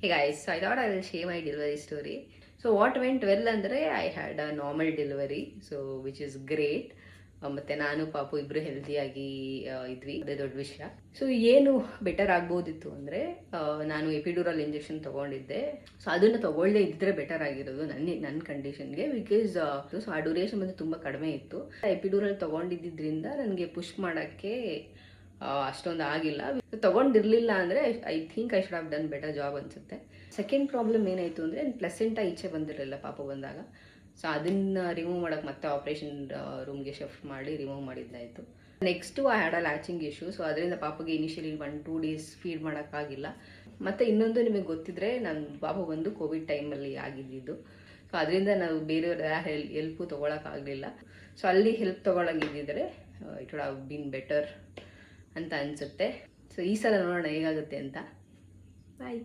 Hey guys, so I thought I will share my delivery story. So what went well andre I had a normal delivery, so which is great. ಮತ್ತೆ ನಾನು ಪಾಪು ಇಬ್ರು ಹೆಲ್ದಿಯಾಗಿ ಇದ್ವಿ, ಅದೇ ದೊಡ್ಡ ವಿಷಯ. So ಏನು ಬೆಟರ್ ಆಗ್ಬೋದಿತ್ತು ಅಂದರೆ ನಾನು ಎಪಿಡ್ಯೂರಲ್ ಇಂಜೆಕ್ಷನ್ ತೊಗೊಂಡಿದ್ದೆ. ಸೊ ಅದನ್ನು ತೊಗೊಳ್ಳದೆ ಇದ್ದರೆ ಬೆಟರ್ ಆಗಿರೋದು ನನ್ನ ಕಂಡೀಷನ್ಗೆ, ಬಿಕಾಸ್ ಸೊ ಆ ಡ್ಯೂರೇಷನ್ ಬಂದು ತುಂಬ ಕಡಿಮೆ ಇತ್ತು. ಎಪಿಡ್ಯೂರಲ್ ತೊಗೊಂಡಿದ್ದರಿಂದ ನನಗೆ ಪುಷ್ ಮಾಡೋಕ್ಕೆ ಅಷ್ಟೊಂದು ಆಗಿಲ್ಲ. ತೊಗೊಂಡಿರಲಿಲ್ಲ ಅಂದರೆ I think I should have done better job ಅನಿಸುತ್ತೆ. ಸೆಕೆಂಡ್ ಪ್ರಾಬ್ಲಮ್ ಏನಾಯಿತು ಅಂದರೆ ಪ್ಲೆಸೆಂಟ ಈಚೆ ಬಂದಿರಲಿಲ್ಲ ಪಾಪ ಬಂದಾಗ. ಸೊ ಅದನ್ನು ರಿಮೂವ್ ಮಾಡೋಕ್ಕೆ ಮತ್ತೆ ಆಪ್ರೇಷನ್ ರೂಮ್ಗೆ ಶಿಫ್ಟ್ ಮಾಡಿ ರಿಮೂವ್ ಮಾಡಿದ್ದಾಯಿತು. Next I had a latching issue. So ಅದರಿಂದ ಪಾಪಗೆ ಇನಿಷಿಯಲಿ 1-2 ಡೇಸ್ ಫೀಡ್ ಮಾಡೋಕ್ಕಾಗಿಲ್ಲ. ಮತ್ತು ಇನ್ನೊಂದು ನಿಮಗೆ ಗೊತ್ತಿದ್ರೆ, ನನ್ನ ಪಾಪು ಬಂದು ಕೋವಿಡ್ ಟೈಮಲ್ಲಿ ಆಗಿದ್ದಿದ್ದು. ಸೊ ಅದರಿಂದ ನಾವು ಬೇರೆಯವ್ರ ಹೆಲ್ಪು ತೊಗೊಳಕ್ಕಾಗಲಿಲ್ಲ. ಸೊ ಅಲ್ಲಿ ಹೆಲ್ಪ್ ತೊಗೊಳಂಗಿದ್ದಿದ್ರೆ it would have been better ಅಂತ ಅನಿಸುತ್ತೆ. ಸೊ ಈ ಸಲ ನೋಡೋಣ ಹೇಗಾಗುತ್ತೆ ಅಂತ. ಬಾಯ್.